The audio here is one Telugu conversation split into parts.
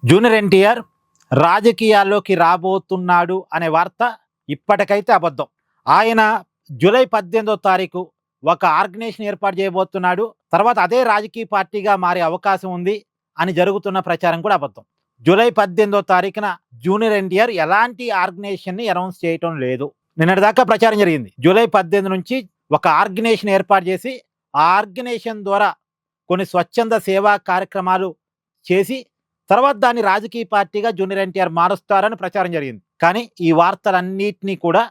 జూనియర్ ఎన్టీఆర్ రాజకీయాల్లోకి రాబోతున్నాడు అనే వార్త ఇప్పటికైతే అబద్ధం. ఆయన జూలై 18వ తారీఖు ఒక ఆర్గనైజేషన్ ఏర్పాటు చేయబోతున్నాడు. తర్వాత అదే రాజకీయ పార్టీగా మారే అవకాశం ఉంది అని జరుగుతున్న ప్రచారం కూడా అబద్ధం. జూలై 18వ తారీఖున జూనియర్ ఎన్టీఆర్ ఎలాంటి ఆర్గనైజేషన్ని అనౌన్స్ చేయటం లేదు. నిన్నటిదాకా ప్రచారం జరిగింది. జూలై 18 నుంచి ఒక ఆర్గనైజేషన్ ఏర్పాటు చేసి ఆ ఆర్గనైజేషన్ ద్వారా కొన్ని స్వచ్ఛంద సేవా కార్యక్రమాలు చేసి తర్వాత దాన్ని రాజకీయ పార్టీగా జూనియర్ ఎన్టీఆర్ మారుస్తారని ప్రచారం జరిగింది. కానీ ఈ వార్తలన్నిటినీ కూడా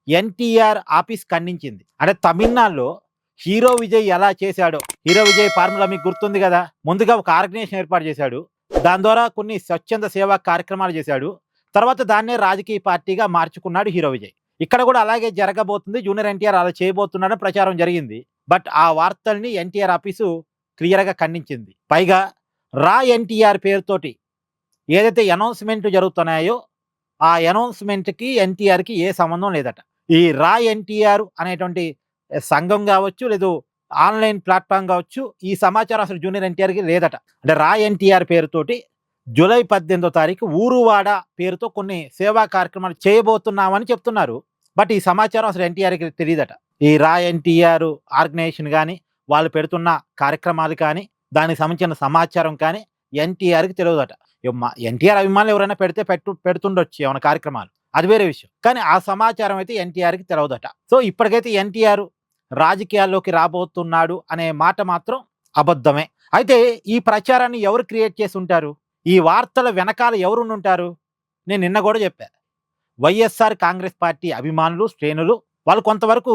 ఎన్టీఆర్ ఆఫీస్ ఖండించింది. అంటే తమిళనాడులో హీరో విజయ్ ఎలా చేశాడో, హీరో విజయ్ ఫార్ములా మీకు గుర్తుంది కదా. ముందుగా ఒక ఆర్గనైజేషన్ ఏర్పాటు చేశాడు. దాని ద్వారా కొన్ని స్వచ్ఛంద సేవా కార్యక్రమాలు చేశాడు. తర్వాత దాన్నే రాజకీయ పార్టీగా మార్చుకున్నాడు హీరో విజయ్. ఇక్కడ కూడా అలాగే జరగబోతుంది. జూనియర్ ఎన్టీఆర్ అలా చేయబోతున్నాడని ప్రచారం జరిగింది. బట్ ఆ వార్తల్ని ఎన్టీఆర్ ఆఫీసు క్లియర్గా ఖండించింది. పైగా రా ఎన్టీఆర్ పేరుతోటి ఏదైతే అనౌన్స్మెంట్ జరుగుతున్నాయో ఆ అనౌన్స్మెంట్కి ఎన్టీఆర్కి ఏ సంబంధం లేదట. ఈ రా ఎన్టీఆర్ అనేటువంటి సంఘం కావచ్చు, లేదు ఆన్లైన్ ప్లాట్ఫామ్ కావచ్చు, ఈ సమాచారం అసలు జూనియర్ ఎన్టీఆర్కి లేదట. అంటే రా ఎన్టీఆర్ పేరుతోటి జూలై 18వ తారీఖు ఊరువాడ పేరుతో కొన్ని సేవా కార్యక్రమాలు చేయబోతున్నామని చెప్తున్నారు. బట్ ఈ సమాచారం అసలు ఎన్టీఆర్కి తెలియదట. ఈ రా ఎన్టీఆర్ ఆర్గనైజేషన్ కానీ, వాళ్ళు పెడుతున్న కార్యక్రమాలు కానీ, దానికి సంబంధించిన సమాచారం కానీ ఎన్టీఆర్కి తెలియదట. ఎన్టీఆర్ అభిమానులు ఎవరైనా పెడుతుండొచ్చు ఏమైనా కార్యక్రమాలు, అది వేరే విషయం. కానీ ఆ సమాచారం అయితే ఎన్టీఆర్కి తెలియదట. సో ఇప్పటికైతే ఎన్టీఆర్ రాజకీయాల్లోకి రాబోతున్నాడు అనే మాట మాత్రం అబద్ధమే. అయితే ఈ ప్రచారాన్ని ఎవరు క్రియేట్ చేసి ఉంటారు? ఈ వార్తల వెనకాల ఎవరు ఉంటారు? నేను నిన్న కూడా చెప్పా. వైఎస్ఆర్ కాంగ్రెస్ పార్టీ అభిమానులు, శ్రేణులు వాళ్ళు కొంతవరకు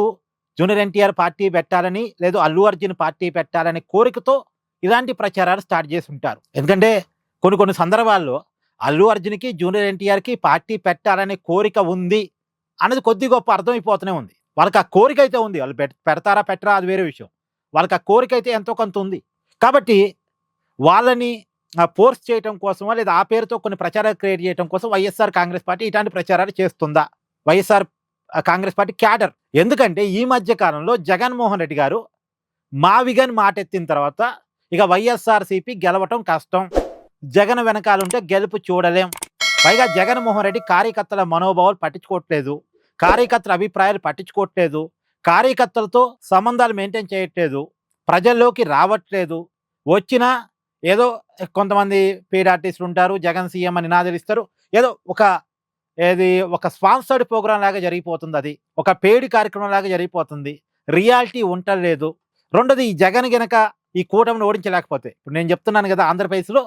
జూనియర్ ఎన్టీఆర్ పార్టీ పెట్టాలని, లేదు అల్లు అర్జున్ పార్టీ పెట్టాలనే కోరికతో ఇలాంటి ప్రచారాలు స్టార్ట్ చేసి ఉంటారు. ఎందుకంటే కొన్ని సందర్భాల్లో అల్లు అర్జున్కి, జూనియర్ ఎన్టీఆర్కి పార్టీ పెట్టాలనే కోరిక ఉంది అన్నది కొద్ది గొప్ప అర్థమైపోతూనే ఉంది. వాళ్ళకి ఆ కోరిక అయితే ఉంది. వాళ్ళు పెడతారా పెట్టరా అది వేరే విషయం. వాళ్ళకి ఆ కోరిక అయితే ఎంతో కొంత ఉంది. కాబట్టి వాళ్ళని ఫోర్స్ చేయడం కోసమో, లేదా ఆ పేరుతో కొన్ని ప్రచారాలు క్రియేట్ చేయడం కోసం వైఎస్ఆర్ కాంగ్రెస్ పార్టీ ఇలాంటి ప్రచారాలు చేస్తుందా? YSR Congress party cadre. ఎందుకంటే ఈ మధ్య కాలంలో జగన్మోహన్ రెడ్డి గారు మావిగన్ మాట ఎత్తిన తర్వాత ఇక వైఎస్ఆర్సీపీ గెలవటం కష్టం, జగన్ వెనకాలంటే గెలుపు చూడలేం. పైగా జగన్మోహన్ రెడ్డి కార్యకర్తల మనోభావాలు పట్టించుకోవట్లేదు, కార్యకర్తల అభిప్రాయాలు పట్టించుకోవట్లేదు, కార్యకర్తలతో సంబంధాలు మెయింటైన్ చేయట్లేదు, ప్రజల్లోకి రావట్లేదు. వచ్చినా ఏదో కొంతమంది పెయిడ్ ఆర్టిస్టులు ఉంటారు, జగన్ సీఎం అని నినాదలిస్తారు. ఏదో ఒక స్పాన్సర్డ్ ప్రోగ్రాం లాగా జరిగిపోతుంది. అది ఒక పెయిడ్ కార్యక్రమం లాగా జరిగిపోతుంది. రియాలిటీ ఉండలేదు. రెండోది, ఈ జగన్ గనక ఈ కూటమిని ఓడించలేకపోతే, ఇప్పుడు నేను చెప్తున్నాను కదా, ఆంధ్రప్రదేశ్లో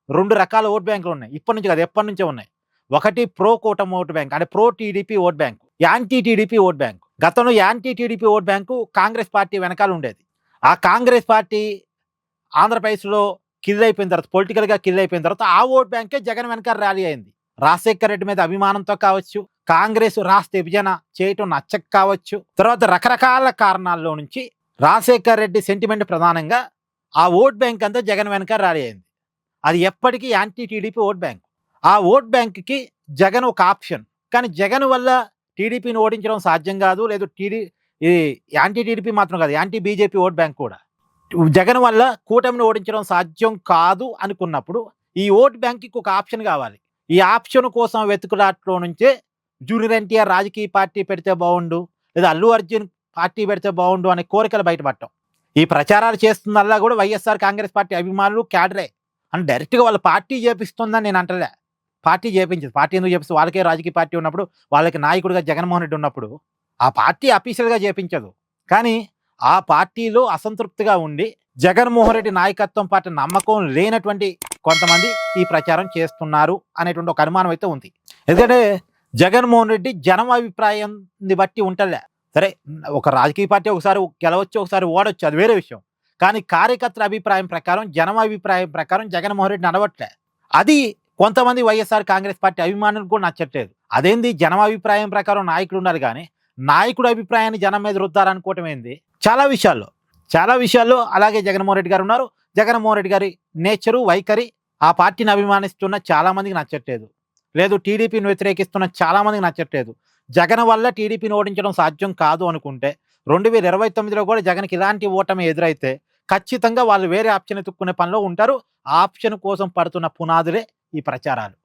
2 రకాల ఓట్ బ్యాంకులు ఉన్నాయి. ఇప్పటి నుంచి కాదు, ఎప్పటి నుంచో ఉన్నాయి. ఒకటి ప్రో కూటమి ఓట్ బ్యాంక్, అంటే pro TDP vote bank, anti TDP vote bank. గతంలో anti TDP vote bank Congress party వెనకాల ఉండేది. ఆ కాంగ్రెస్ పార్టీ ఆంధ్రప్రదేశ్లో కిల్ అయిపోయిన తర్వాత, పొలిటికల్గా కిల్ అయిపోయిన తర్వాత ఆ ఓట్ బ్యాంకే జగన్ వెనకాల ర్యాలీ అయింది. రాజశేఖర్ రెడ్డి మీద అభిమానంతో కావచ్చు, కాంగ్రెస్ రాష్ట్ర విభజన చేయటం నచ్చక కావచ్చు, తర్వాత రకరకాల కారణాల్లో నుంచి రాజశేఖర్ రెడ్డి సెంటిమెంట్ ప్రధానంగా ఆ ఓట్ బ్యాంక్ అంతా జగన్ వెనకాల ర్యాలీ అయింది. అది ఎప్పటికీ యాంటీ టీడీపీ ఓట్ బ్యాంక్. ఆ ఓట్ బ్యాంక్కి జగన్ ఒక ఆప్షన్. కానీ జగన్ వల్ల టీడీపీని ఓడించడం సాధ్యం కాదు, లేదు ఇది యాంటీ టీడీపీ మాత్రం కాదు, యాంటీ బీజేపీ ఓట్ బ్యాంక్ కూడా. జగన్ వల్ల కూటమిని ఓడించడం సాధ్యం కాదు అనుకున్నప్పుడు ఈ ఓట్ బ్యాంక్కి ఒక ఆప్షన్ కావాలి. ఈ ఆప్షన్ కోసం వెతుకులాట్లో నుంచే జూనియర్ ఎన్టీఆర్ రాజకీయ పార్టీ పెడితే బాగుండు, లేదా అల్లు అర్జున్ పార్టీ పెడితే బాగుండు అనే కోరికలు బయటపడటం. ఈ ప్రచారాలు చేస్తుందల్లా కూడా వైఎస్ఆర్ కాంగ్రెస్ పార్టీ అభిమానులు, క్యాడరే. అని డైరెక్ట్గా వాళ్ళ పార్టీ చేపిస్తుందని నేను అంటలే. పార్టీ చేపించదు. పార్టీ ఎందుకు చేపిస్తుంది? వాళ్ళకే రాజకీయ పార్టీ ఉన్నప్పుడు, వాళ్ళకి నాయకుడిగా జగన్మోహన్ రెడ్డి ఉన్నప్పుడు ఆ పార్టీ అఫీషియల్గా చేపించదు. కానీ ఆ పార్టీలో అసంతృప్తిగా ఉండి జగన్మోహన్ రెడ్డి నాయకత్వం పట్ల నమ్మకం లేనటువంటి కొంతమంది ఈ ప్రచారం చేస్తున్నారు అనేటువంటి ఒక అనుమానం అయితే ఉంది. ఎందుకంటే జగన్మోహన్ రెడ్డి జనం అభిప్రాయాన్ని బట్టి ఉంటలే. సరే, ఒక రాజకీయ పార్టీ ఒకసారి గెలవచ్చు, ఒకసారి ఓడొచ్చు, అది వేరే విషయం. కానీ కార్యకర్తల అభిప్రాయం ప్రకారం, జనం అభిప్రాయం ప్రకారం జగన్మోహన్ రెడ్డి నడవట్లే. అది కొంతమంది వైఎస్ఆర్ కాంగ్రెస్ పార్టీ అభిమానులకు కూడా నచ్చట్లేదు. అదేంది, జనం అభిప్రాయం ప్రకారం నాయకుడు ఉండాలి కానీ నాయకుడు అభిప్రాయాన్ని జనం మీద రుద్దారనుకోవటం ఏంది? చాలా విషయాల్లో అలాగే జగన్మోహన్ రెడ్డి గారు ఉన్నారు. జగన్మోహన్ రెడ్డి గారి నేచరు, వైఖరి ఆ పార్టీని అభిమానిస్తున్న చాలామందికి నచ్చట్లేదు, లేదు టీడీపీని వ్యతిరేకిస్తున్న చాలామందికి నచ్చట్లేదు. జగన్ వల్ల టీడీపీని ఓడించడం సాధ్యం కాదు అనుకుంటే 2029లో కూడా జగన్కి ఇలాంటి ఓటమి ఎదురైతే ఖచ్చితంగా వాళ్ళు వేరే ఆప్షన్ ఎత్తుక్కునే పనిలో ఉంటారు. ఆ ఆప్షన్ కోసం పడుతున్న పునాదులే ఈ ప్రచారాలు.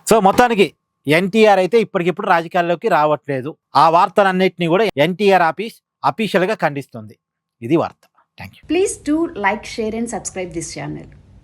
సో మొత్తానికి ఎన్టీఆర్ అయితే ఇప్పటికిప్పుడు రాజకీయాల్లోకి రావట్లేదు. ఆ వార్తలన్నింటినీ కూడా ఎన్టీఆర్ అఫీషియల్గా ఖండిస్తుంది. ఇది వార్త. Thank you. Please do like, share and subscribe this channel.